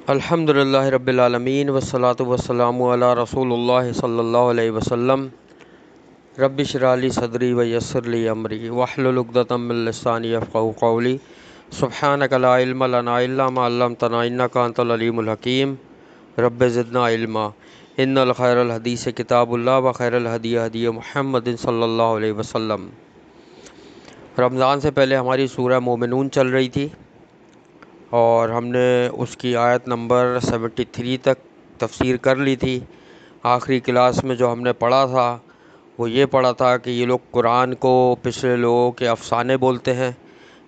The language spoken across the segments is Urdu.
الحمدللہ رب العالمین والصلاة والسلام علی رسول اللہ صلی اللہ علیہ وسلم۔ رب اشرح لی صدری ویسر لی امری واحلل عقدۃ من لسانی یفقہوا قولی۔ سبحانک لا علم لنا الا ما علمتنا انک انت العلیم الحکیم۔ رب زدنا علما۔ ان الخیر الحدیث کتاب اللہ وخیر الہدی ہدی محمد صلی اللہ علیہ وسلم۔ رمضان سے پہلے ہماری سورہ مومنون چل رہی تھی اور ہم نے اس کی آیت نمبر 73 تک تفسیر کر لی تھی۔ آخری کلاس میں جو ہم نے پڑھا تھا وہ یہ پڑھا تھا کہ یہ لوگ قرآن کو پچھلے لوگوں کے افسانے بولتے ہیں،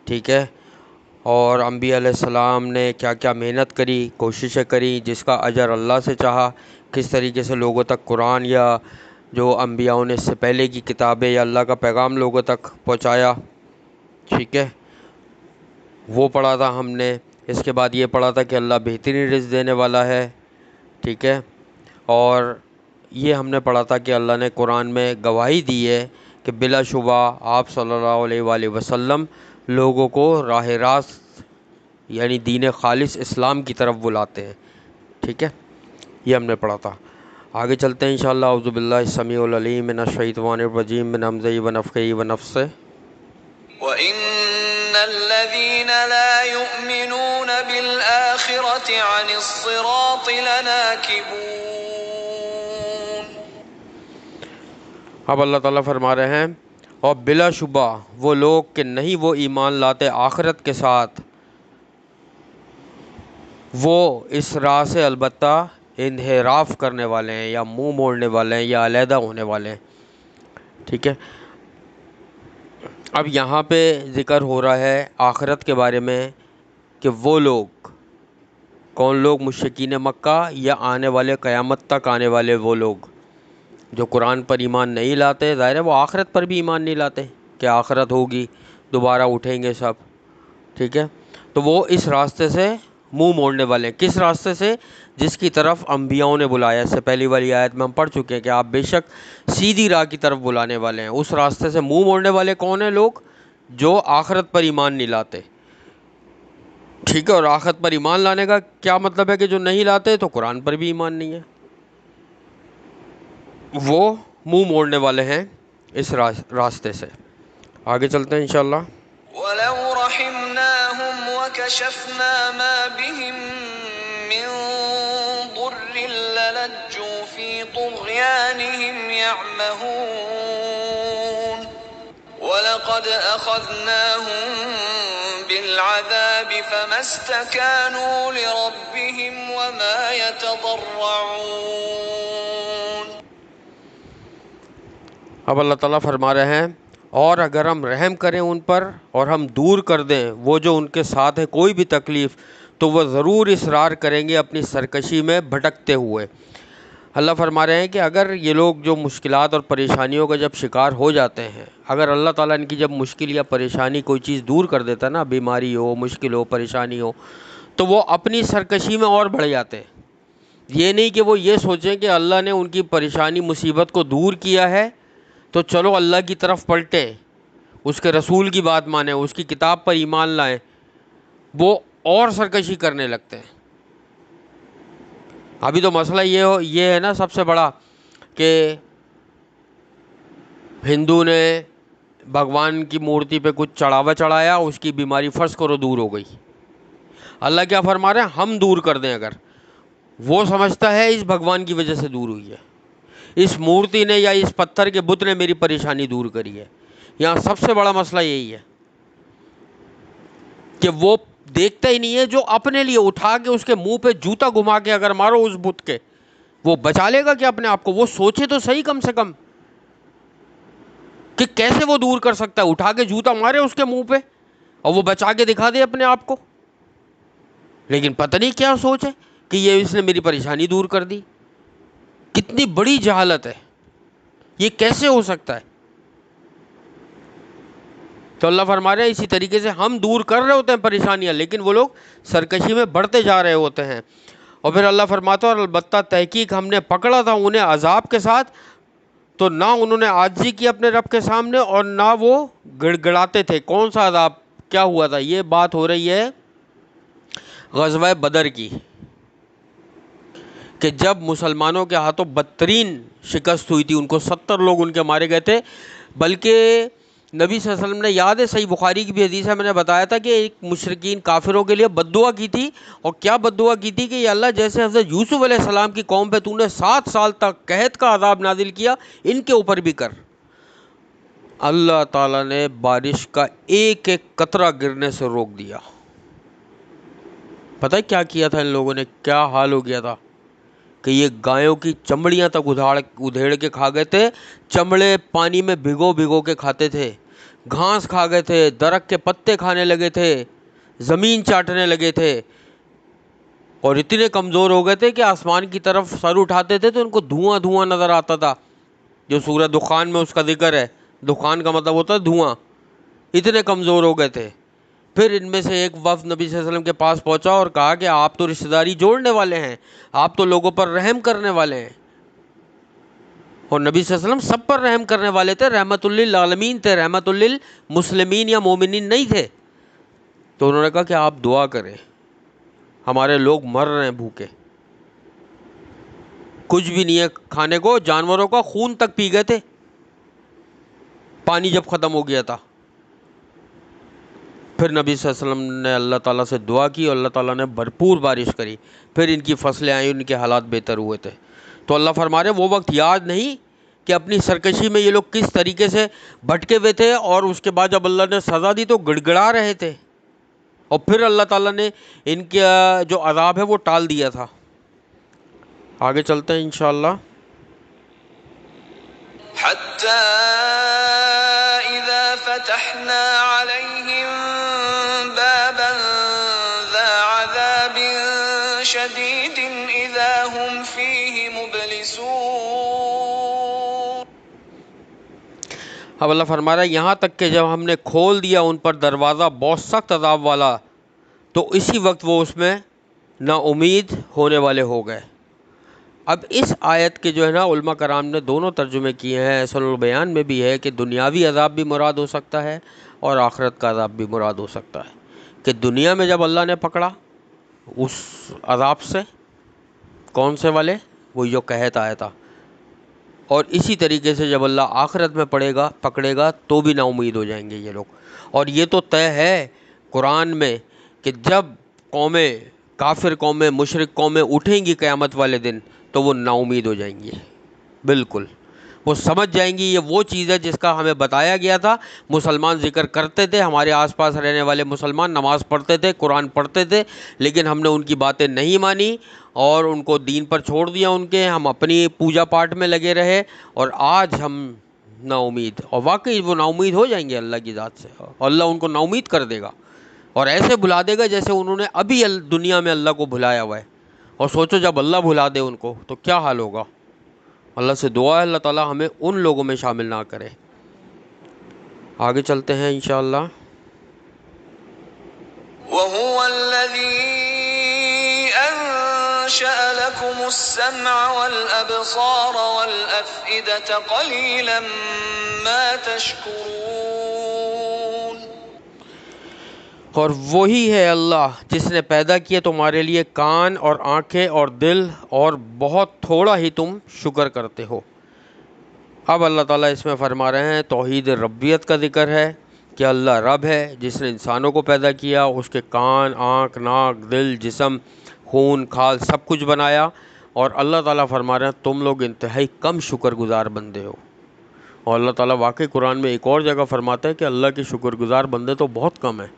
ٹھیک ہے، اور انبیاء علیہ السلام نے کیا کیا محنت کری، کوششیں کری، جس کا اجر اللہ سے چاہا، کس طریقے سے لوگوں تک قرآن یا جو انبیاء نے اس سے پہلے کی کتابیں یا اللہ کا پیغام لوگوں تک پہنچایا، ٹھیک ہے، وہ پڑھا تھا ہم نے۔ اس کے بعد یہ پڑھا تھا کہ اللہ بہترین رزق دینے والا ہے، ٹھیک ہے، اور یہ ہم نے پڑھا تھا کہ اللہ نے قرآن میں گواہی دی ہے کہ بلا شبہ آپ صلی اللہ علیہ وآلہ وسلم لوگوں کو راہ راست یعنی دین خالص اسلام کی طرف بلاتے ہیں، ٹھیک ہے، یہ ہم نے پڑھا تھا۔ آگے چلتے ہیں انشاءاللہ۔ اعوذ باللہ السمیع العلیم من الشیطان الرجیم من ہمزہ ونفخہ ونفثہ۔ وَإِنَّ الَّذِينَ لَا يُؤْمِنُونَ بِالْآخِرَةِ عَنِ الصِّرَاطِ لَنَاكِبُونَ۔ اب اللہ تعالیٰ فرما رہے ہیں اور بلا شبہ وہ لوگ کہ نہیں وہ ایمان لاتے آخرت کے ساتھ، وہ اس راہ سے البتہ انحراف کرنے والے ہیں یا منہ موڑنے والے ہیں یا علیحدہ ہونے والے ہیں، ٹھیک ہے۔ اب یہاں پہ ذکر ہو رہا ہے آخرت کے بارے میں کہ وہ لوگ کون لوگ؟ مشرکین مکہ یا آنے والے قیامت تک آنے والے وہ لوگ جو قرآن پر ایمان نہیں لاتے، ظاہر ہے وہ آخرت پر بھی ایمان نہیں لاتے کہ آخرت ہوگی، دوبارہ اٹھیں گے سب، ٹھیک ہے، تو وہ اس راستے سے منہ موڑنے والے ہیں۔ کس راستے سے؟ جس کی طرف انبیاءوں نے بلایا۔ اس سے پہلی والی آیت میں ہم پڑھ چکے ہیں کہ آپ بے شک سیدھی راہ کی طرف بلانے والے ہیں۔ اس راستے سے منہ موڑنے والے کون ہیں؟ لوگ جو آخرت پر ایمان نہیں لاتے، ٹھیک ہے، اور آخرت پر ایمان لانے کا کیا مطلب ہے کہ جو نہیں لاتے تو قرآن پر بھی ایمان نہیں ہے، وہ منہ موڑنے والے ہیں اس راستے سے۔ آگے چلتے ہیں انشاءاللہ۔ وَلَوْ رَحِمْنَاهُمْ وَكَشَفْنَا مَا بِهِمْ مِنْ ضُرٍّ لَلَجُّوا فِي طُغْيَانِهِمْ يَعْمَهُونَ وَلَقَدْ أَخَذْنَاهُمْ بِالْعَذَابِ فَمَا اسْتَكَانُوا لِرَبِّهِمْ وَمَا يَتَضَرَّعُونَ۔ اب اللہ تعالیٰ فرما رہے ہیں اور اگر ہم رحم کریں ان پر اور ہم دور کر دیں وہ جو ان کے ساتھ ہے کوئی بھی تکلیف، تو وہ ضرور اصرار کریں گے اپنی سرکشی میں بھٹکتے ہوئے۔ اللہ فرما رہے ہیں کہ اگر یہ لوگ جو مشکلات اور پریشانیوں کا جب شکار ہو جاتے ہیں، اگر اللہ تعالیٰ ان کی جب مشکل یا پریشانی کوئی چیز دور کر دیتا ہے نا، بیماری ہو، مشکل ہو، پریشانی ہو، تو وہ اپنی سرکشی میں اور بڑھ جاتے ہیں۔ یہ نہیں کہ وہ یہ سوچیں کہ اللہ نے ان کی پریشانی مصیبت کو دور کیا ہے تو چلو اللہ کی طرف پلٹیں، اس کے رسول کی بات مانیں، اس کی کتاب پر ایمان لائیں، وہ اور سرکشی کرنے لگتے ہیں۔ ابھی تو مسئلہ یہ ہے نا سب سے بڑا کہ ہندو نے بھگوان کی مورتی پہ کچھ چڑھاوا چڑھایا، اس کی بیماری فرض کرو دور ہو گئی۔ اللہ کیا فرما رہے ہیں؟ ہم دور کر دیں۔ اگر وہ سمجھتا ہے اس بھگوان کی وجہ سے دور ہوئی ہے، اس مورتی نے یا اس پتھر کے بت نے میری پریشانی دور کری ہے۔ یہاں سب سے بڑا مسئلہ یہی ہے کہ وہ دیکھتا ہی نہیں ہے جو اپنے لیے اٹھا کے اس کے منہ پہ جوتا گھما کے اگر مارو اس بت کے، وہ بچا لے گا کہ اپنے آپ کو؟ وہ سوچے تو صحیح کم سے کم کہ کیسے وہ دور کر سکتا ہے۔ اٹھا کے جوتا مارے اس کے منہ پہ اور وہ بچا کے دکھا دے اپنے آپ کو، لیکن پتہ نہیں کیا سوچ ہے کہ یہ اس نے میری پریشانی دور کر دی۔ کتنی بڑی جہالت ہے، یہ کیسے ہو سکتا ہے؟ تو اللہ فرما رہے ہیں اسی طریقے سے ہم دور کر رہے ہوتے ہیں پریشانیاں، لیکن وہ لوگ سرکشی میں بڑھتے جا رہے ہوتے ہیں۔ اور پھر اللہ فرماتا ہے اور البتہ تحقیق ہم نے پکڑا تھا انہیں عذاب کے ساتھ، تو نہ انہوں نے عاجزی کی اپنے رب کے سامنے اور نہ وہ گڑ گڑاتے تھے۔ کون سا عذاب؟ کیا ہوا تھا؟ یہ بات ہو رہی ہے غزوہ بدر کی، کہ جب مسلمانوں کے ہاتھوں بدترین شکست ہوئی تھی، ان کو 70 لوگ ان کے مارے گئے تھے، بلکہ نبی صلی اللہ علیہ وسلم نے، یاد ہے صحیح بخاری کی بھی حدیث ہے، میں نے بتایا تھا کہ ایک مشرکین کافروں کے لیے بد دعا کی تھی، اور کیا بد دعا کی تھی کہ یا اللہ جیسے حضرت یوسف علیہ السلام کی قوم پہ تو نے 7 سال تک قحط کا عذاب نازل کیا، ان کے اوپر بھی کر۔ اللہ تعالیٰ نے بارش کا ایک ایک قطرہ گرنے سے روک دیا۔ پتہ ہے کیا کیا تھا ان لوگوں نے؟ کیا حال ہو گیا تھا کہ یہ گایوں کی چمڑیاں تک ادھیڑ کے کھا گئے تھے، چمڑے پانی میں بھگو بھگو کے کھاتے تھے، گھاس کھا گئے تھے، درخت کے پتے کھانے لگے تھے، زمین چاٹنے لگے تھے، اور اتنے کمزور ہو گئے تھے کہ آسمان کی طرف سر اٹھاتے تھے تو ان کو دھواں دھواں نظر آتا تھا، جو سورہ دخان میں اس کا ذکر ہے۔ دخان کا مطلب ہوتا ہے دھواں۔ اتنے کمزور ہو گئے تھے۔ پھر ان میں سے ایک وفد نبی صلی اللہ علیہ وسلم کے پاس پہنچا اور کہا کہ آپ تو رشتہ داری جوڑنے والے ہیں، آپ تو لوگوں پر رحم کرنے والے ہیں، اور نبی صلی اللہ علیہ وسلم سب پر رحم کرنے والے تھے، رحمت للعالمین تھے، رحمت للمسلمین یا مومنین نہیں تھے۔ تو انہوں نے کہا کہ آپ دعا کریں، ہمارے لوگ مر رہے ہیں بھوکے، کچھ بھی نہیں ہے کھانے کو، جانوروں کا خون تک پی گئے تھے پانی جب ختم ہو گیا تھا۔ پھر نبی صلی اللہ علیہ وسلم نے اللہ تعالیٰ سے دعا کی اور اللہ تعالیٰ نے بھرپور بارش کری، پھر ان کی فصلیں آئیں، ان کے حالات بہتر ہوئے تھے۔ تو اللہ فرما رہے وہ وقت یاد نہیں کہ اپنی سرکشی میں یہ لوگ کس طریقے سے بھٹکے ہوئے تھے، اور اس کے بعد جب اللہ نے سزا دی تو گڑ گڑا رہے تھے، اور پھر اللہ تعالیٰ نے ان کا جو عذاب ہے وہ ٹال دیا تھا۔ آگے چلتے ہیں انشاءاللہ۔ حتى إذا فتحنا عليهم بابا ذا عذاب شديد إذا هم فيه مبلسون۔ اب اللہ فرما رہا ہے یہاں تک کہ جب ہم نے کھول دیا ان پر دروازہ بہت سخت عذاب والا، تو اسی وقت وہ اس میں نا امید ہونے والے ہو گئے۔ اب اس آیت کے جو ہے نا علماء کرام نے دونوں ترجمے کیے ہیں۔ اصل البیان میں بھی ہے کہ دنیاوی عذاب بھی مراد ہو سکتا ہے اور آخرت کا عذاب بھی مراد ہو سکتا ہے، کہ دنیا میں جب اللہ نے پکڑا اس عذاب سے، کون سے والے؟ وہی جو قحط آیا تھا، اور اسی طریقے سے جب اللہ آخرت میں پکڑے گا تو بھی نا امید ہو جائیں گے یہ لوگ۔ اور یہ تو طے ہے قرآن میں کہ جب قومیں، کافر قومیں، مشرک قومیں اٹھیں گی قیامت والے دن تو وہ نا امید ہو جائیں گی، بالکل وہ سمجھ جائیں گی یہ وہ چیز ہے جس کا ہمیں بتایا گیا تھا۔ مسلمان ذکر کرتے تھے، ہمارے آس پاس رہنے والے مسلمان نماز پڑھتے تھے، قرآن پڑھتے تھے، لیکن ہم نے ان کی باتیں نہیں مانی اور ان کو دین پر چھوڑ دیا ان کے، ہم اپنی پوجا پاٹ میں لگے رہے، اور آج ہم نا امید، اور واقعی وہ نا امید ہو جائیں گے اللہ کی ذات سے، اور اللہ ان کو نا امید کر دے گا اور ایسے بھلا دے گا جیسے انہوں نے ابھی دنیا میں اللہ کو بھلایا ہوا ہے۔ اور سوچو جب اللہ بھلا دے ان کو تو کیا حال ہوگا۔ اللہ سے دعا ہے اللہ تعالی ہمیں ان لوگوں میں شامل نہ کرے۔ آگے چلتے ہیں انشاءاللہ۔ وهو الذي أنشأ لكم السمع والأبصار والأفئدة قليلا ما تشكرون۔ اور وہی ہے اللہ جس نے پیدا کیا تمہارے لیے کان اور آنکھیں اور دل، اور بہت تھوڑا ہی تم شکر کرتے ہو۔ اب اللہ تعالیٰ اس میں فرما رہے ہیں توحید ربیت کا ذکر ہے کہ اللہ رب ہے جس نے انسانوں کو پیدا کیا، اس کے کان، آنکھ، ناک، دل، جسم، خون، کھال سب کچھ بنایا، اور اللہ تعالیٰ فرما رہے ہیں تم لوگ انتہائی کم شکر گزار بندے ہو۔ اور اللہ تعالیٰ واقعی قرآن میں ایک اور جگہ فرماتا ہے کہ اللہ کے شکر گزار بندے تو بہت کم ہیں۔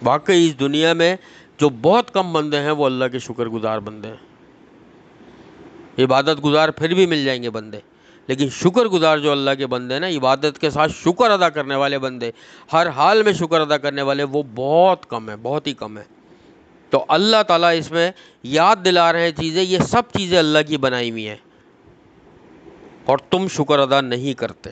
واقعی اس دنیا میں جو بہت کم بندے ہیں وہ اللہ کے شکر گزار بندے ہیں۔ عبادت گزار پھر بھی مل جائیں گے بندے، لیکن شکر گزار جو اللہ کے بندے ہیں نا، عبادت کے ساتھ شکر ادا کرنے والے بندے، ہر حال میں شکر ادا کرنے والے، وہ بہت کم ہیں، بہت ہی کم ہیں۔ تو اللہ تعالیٰ اس میں یاد دلا رہے ہیں چیزیں، یہ سب چیزیں اللہ کی بنائی ہوئی ہیں اور تم شکر ادا نہیں کرتے۔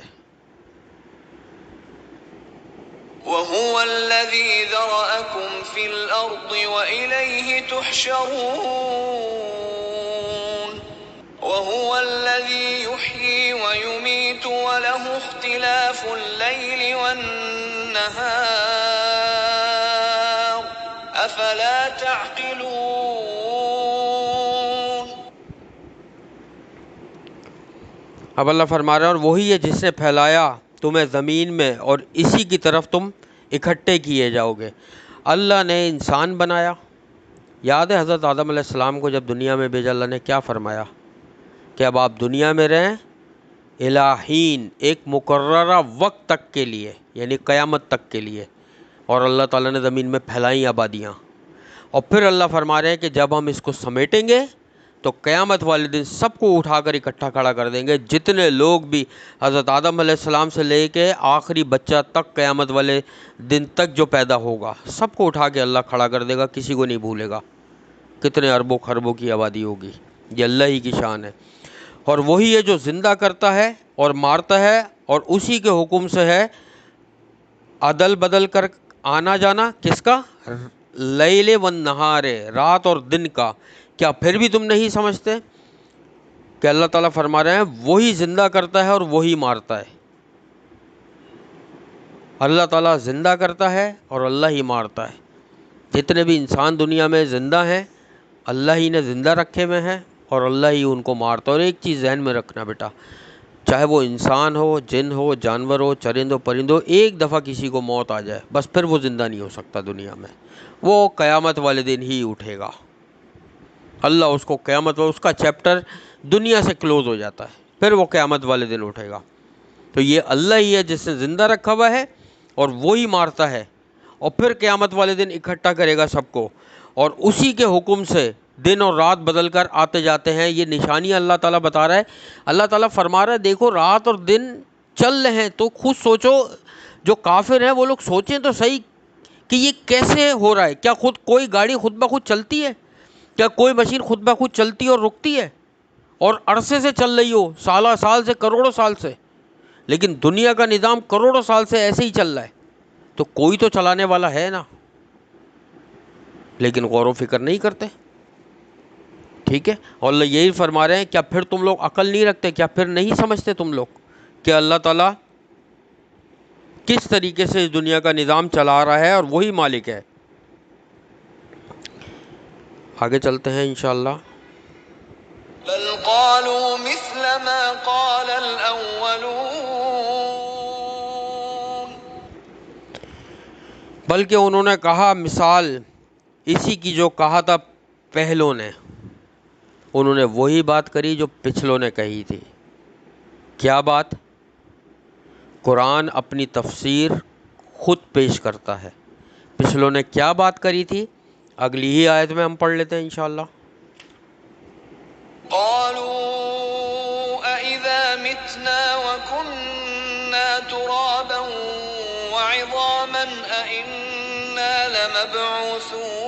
وهو الذي ذرأكم في الأرض وإليه تحشرون۔ وهو الذي يحيي ويميت وله اختلاف الليل والنهار أفلا تعقلون۔ اب اللہ فرما رہا ہے اور وہی ہے جس نے پھیلایا تمہیں زمین میں اور اسی کی طرف تم اکٹھے کیے جاؤ گے۔ اللہ نے انسان بنایا۔ یاد ہے حضرت آدم علیہ السلام کو جب دنیا میں بھیجا، اللہ نے کیا فرمایا کہ اب آپ دنیا میں رہیں الہین، ایک مقررہ وقت تک کے لیے، یعنی قیامت تک کے لیے۔ اور اللہ تعالیٰ نے زمین میں پھیلائیں آبادیاں، اور پھر اللہ فرما رہے ہیں کہ جب ہم اس کو سمیٹیں گے تو قیامت والے دن سب کو اٹھا کر اکٹھا کھڑا کر دیں گے، جتنے لوگ بھی حضرت آدم علیہ السلام سے لے کے آخری بچہ تک قیامت والے دن تک جو پیدا ہوگا، سب کو اٹھا کے اللہ کھڑا کر دے گا، کسی کو نہیں بھولے گا۔ کتنے اربوں خربوں کی آبادی ہوگی، یہ اللہ ہی کی شان ہے۔ اور وہی ہے جو زندہ کرتا ہے اور مارتا ہے، اور اسی کے حکم سے ہے عدل بدل کر آنا جانا، کس کا؟ لیل و نہار، رات اور دن کا۔ کیا پھر بھی تم نہیں سمجھتے کہ اللہ تعالیٰ فرما رہے ہیں وہی زندہ کرتا ہے اور وہی مارتا ہے۔ اللہ تعالیٰ زندہ کرتا ہے اور اللہ ہی مارتا ہے۔ جتنے بھی انسان دنیا میں زندہ ہیں اللہ ہی نے زندہ رکھے ہوئے ہیں، اور اللہ ہی ان کو مارتا ہے۔ اور ایک چیز ذہن میں رکھنا بیٹا، چاہے وہ انسان ہو، جن ہو، جانور ہو، چرند ہو، پرند ہو، ایک دفعہ کسی کو موت آ جائے بس پھر وہ زندہ نہیں ہو سکتا دنیا میں، وہ قیامت والے دن ہی اٹھے گا۔ اللہ اس کو قیامت اس کا چیپٹر دنیا سے کلوز ہو جاتا ہے، پھر وہ قیامت والے دن اٹھے گا۔ تو یہ اللہ ہی ہے جس نے زندہ رکھا ہوا ہے، اور وہی مارتا ہے، اور پھر قیامت والے دن اکٹھا کرے گا سب کو، اور اسی کے حکم سے دن اور رات بدل کر آتے جاتے ہیں۔ یہ نشانیاں اللہ تعالیٰ بتا رہا ہے۔ اللہ تعالیٰ فرما رہا ہے دیکھو رات اور دن چل رہے ہیں، تو خود سوچو، جو کافر ہیں وہ لوگ سوچیں تو صحیح کہ یہ کیسے ہو رہا ہے۔ کیا خود کوئی گاڑی خود بخود چلتی ہے؟ کیا کوئی مشین خود بخود چلتی اور رکتی ہے؟ اور عرصے سے چل رہی ہو، سالہ سال سے، کروڑوں سال سے، لیکن دنیا کا نظام کروڑوں سال سے ایسے ہی چل رہا ہے، تو کوئی تو چلانے والا ہے نا، لیکن غور و فکر نہیں کرتے۔ ٹھیک ہے، اور اللہ یہی فرما رہے ہیں کیا پھر تم لوگ عقل نہیں رکھتے؟ کیا پھر نہیں سمجھتے تم لوگ کہ اللہ تعالیٰ کس طریقے سے اس دنیا کا نظام چلا رہا ہے، اور وہی مالک ہے۔ آگے چلتے ہیں انشاءاللہ۔ بل قالوا مثل ما قال الأولون، بلکہ انہوں نے کہا مثال اسی کی جو کہا تھا پہلوں نے، انہوں نے وہی بات کری جو پچھلوں نے کہی تھی۔ کیا بات؟ قرآن اپنی تفسیر خود پیش کرتا ہے۔ پچھلوں نے کیا بات کری تھی اگلی ہی آیت میں ہم پڑھ لیتے ہیں انشاءاللہ۔ قالوا أإذا متنا وكنا ترابا وعظاما أإنا لمبعوثون،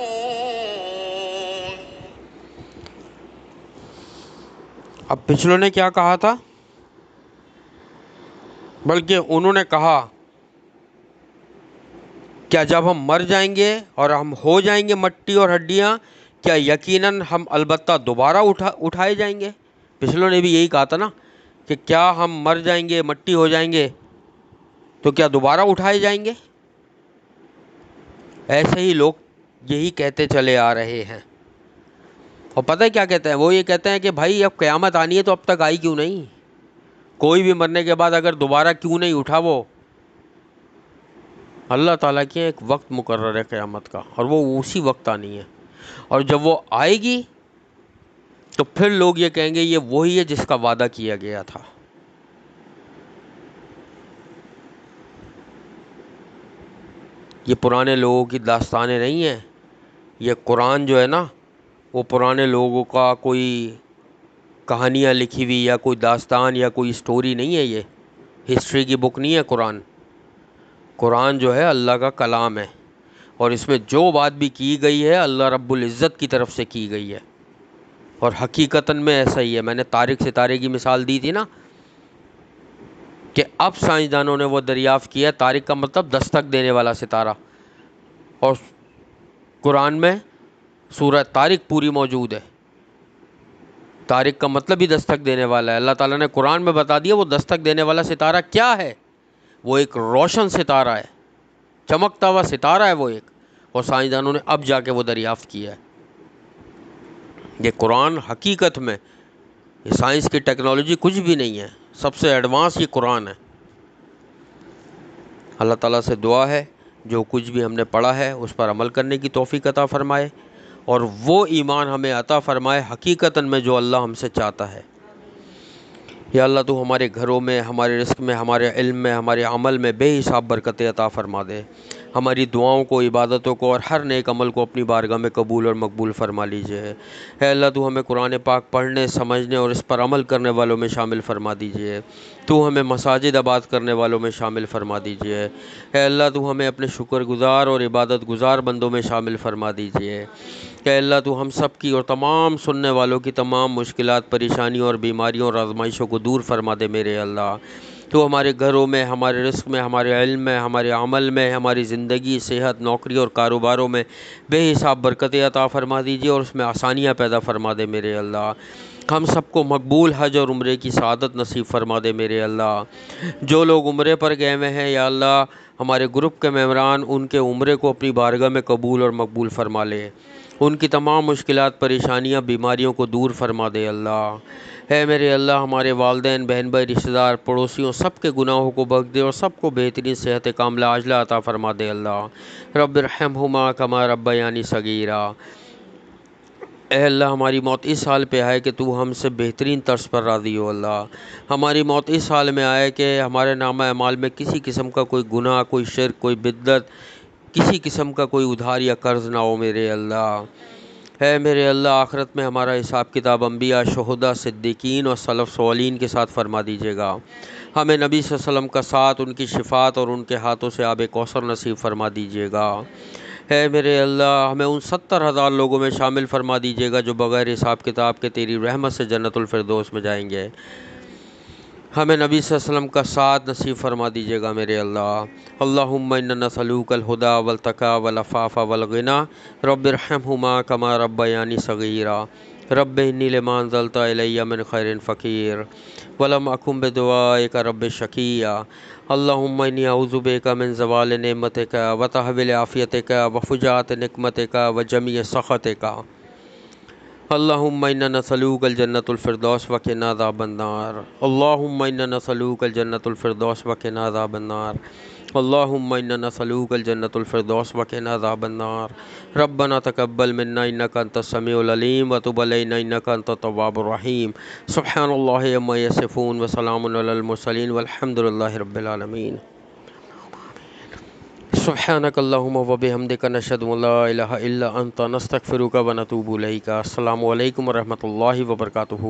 اب پچھلوں نے کیا کہا تھا؟ بلکہ انہوں نے کہا کیا جب ہم مر جائیں گے اور ہم ہو جائیں گے مٹی اور ہڈیاں، کیا یقیناً ہم البتہ دوبارہ اٹھائے جائیں گے؟ پچھلوں نے بھی یہی کہا تھا نا کہ کیا ہم مر جائیں گے، مٹی ہو جائیں گے، تو کیا دوبارہ اٹھائے جائیں گے؟ ایسے ہی لوگ یہی کہتے چلے آ رہے ہیں۔ اور پتہ ہے کیا کہتے ہیں؟ وہ یہ کہتے ہیں کہ بھائی اب قیامت آنی ہے تو اب تک آئی کیوں نہیں؟ کوئی بھی مرنے کے بعد اگر دوبارہ کیوں نہیں اٹھا؟ وہ اللہ تعالیٰ کی ایک وقت مقرر ہے قیامت کا، اور وہ اسی وقت آنی ہے، اور جب وہ آئے گی تو پھر لوگ یہ کہیں گے یہ وہی ہے جس کا وعدہ کیا گیا تھا۔ یہ پرانے لوگوں کی داستانیں نہیں ہیں، یہ قرآن جو ہے نا وہ پرانے لوگوں کا کوئی کہانیاں لکھی ہوئی یا کوئی داستان یا کوئی سٹوری نہیں ہے، یہ ہسٹری کی بک نہیں ہے قرآن۔ قرآن جو ہے اللہ کا کلام ہے، اور اس میں جو بات بھی کی گئی ہے اللہ رب العزت کی طرف سے کی گئی ہے، اور حقیقتاً میں ایسا ہی ہے۔ میں نے طارق ستارے کی مثال دی تھی نا کہ اب سائنسدانوں نے وہ دریافت کیا، طارق کا مطلب دستک دینے والا ستارہ، اور قرآن میں سورہ طارق پوری موجود ہے۔ طارق کا مطلب ہی دستک دینے والا ہے۔ اللہ تعالیٰ نے قرآن میں بتا دیا وہ دستک دینے والا ستارہ کیا ہے۔ وہ ایک روشن ستارہ ہے، چمکتا ہوا ستارہ ہے وہ ایک، اور سائنسدانوں نے اب جا کے وہ دریافت کیا ہے۔ یہ قرآن حقیقت میں، یہ سائنس کی ٹیکنالوجی کچھ بھی نہیں ہے، سب سے ایڈوانس یہ قرآن ہے۔ اللہ تعالیٰ سے دعا ہے جو کچھ بھی ہم نے پڑھا ہے اس پر عمل کرنے کی توفیق عطا فرمائے، اور وہ ایمان ہمیں عطا فرمائے حقیقتاً میں جو اللہ ہم سے چاہتا ہے۔ یا اللہ تو ہمارے گھروں میں، ہمارے رزق میں، ہمارے علم میں، ہمارے عمل میں بے حساب برکتیں عطا فرما دے۔ ہماری دعاؤں کو، عبادتوں کو اور ہر نیک عمل کو اپنی بارگاہ میں قبول اور مقبول فرما لیجیے۔ اے اللہ تو ہمیں قرآن پاک پڑھنے، سمجھنے اور اس پر عمل کرنے والوں میں شامل فرما دیجیے۔ تو ہمیں مساجد آباد کرنے والوں میں شامل فرما دیجیے۔ اے اللہ تو ہمیں اپنے شکر گزار اور عبادت گزار بندوں میں شامل فرما دیجیے۔ اے اللہ تو ہم سب کی اور تمام سننے والوں کی تمام مشکلات، پریشانیوں اور بیماریوں اور آزمائشوں کو دور فرما دے میرے اللہ۔ تو ہمارے گھروں میں، ہمارے رزق میں، ہمارے علم میں، ہمارے عمل میں، ہماری زندگی، صحت، نوکری اور کاروباروں میں بے حساب برکتیں عطا فرما دیجیے اور اس میں آسانیاں پیدا فرما دے میرے اللہ۔ ہم سب کو مقبول حج اور عمرے کی سعادت نصیب فرما دے میرے اللہ۔ جو لوگ عمرے پر گئے ہوئے ہیں یا اللہ ہمارے گروپ کے ممبران، ان کے عمرے کو اپنی بارگاہ میں قبول اور مقبول فرما لے۔ ان کی تمام مشکلات، پریشانیاں، بیماریوں کو دور فرما دے اللہ۔ اے میرے اللہ ہمارے والدین، بہن بھائی، رشتہ دار، پڑوسیوں سب کے گناہوں کو بخش دے اور سب کو بہترین صحت کاملہ عاجلہ عطا فرما دے اللہ۔ رب ارحمہما کما ربیانی صغیرا۔ اے اللہ ہماری موت اس حال پہ آئے کہ تو ہم سے بہترین طرز پر راضی ہو اللہ۔ ہماری موت اس حال میں آئے کہ ہمارے نامہ اعمال میں کسی قسم کا کوئی گناہ، کوئی شرک، کوئی بدعت، کسی قسم کا کوئی ادھار یا قرض نہ ہو میرے اللہ۔ اے میرے اللہ آخرت میں ہمارا حساب کتاب انبیاء، شہداء، صدیقین اور سلف صالحین کے ساتھ فرما دیجیے گا۔ ہمیں نبی صلی اللہ علیہ وسلم کا ساتھ، ان کی شفاعت اور ان کے ہاتھوں سے آب کوثر نصیب فرما دیجیے گا۔ اے میرے اللہ ہمیں ان 70,000 لوگوں میں شامل فرما دیجیے گا جو بغیر حساب کتاب کے تیری رحمت سے جنت الفردوس میں جائیں گے۔ ہمیں نبی صلی اللہ علیہ وسلم کا ساتھ نصیب فرما دیجیے گا میرے اللہ۔ اللہم انا نسألوک الہدی والتقی والعفاف والغنی رب ارحمہما کما ربیانی صغیرا۔ رب انی لما انزلت الی من خیر فقیر ولم اکن بدعائک رب شقیا۔ اللہم انی اعوذ بک من زوال نعمتک وتحویل عافیتک وفجاءۃ نقمتک وجمیع سخطک۔ اللہم انا نسألوک الجنۃ الفردوس وقنا عذاب النار۔ اللہم انا نسألوک الجنۃ الفردوس وقنا عذاب النار۔ اللہم انا نسألوک الجنۃ الفردوس وقنا عذاب النار۔ ربنا تقبل منا انک انت السمیع العلیم وتب علینا انک انت التواب الرحیم۔ سبحان اللہ عما یصفون وسلام علی المرسلین والحمد للہ رب العالمین۔ سبحانک اللہم وبحمدک نشہد ان لا الہ الا انت نستغفرک ونتوب الیک۔ السلام علیکم ورحمۃ اللہ وبرکاتہ۔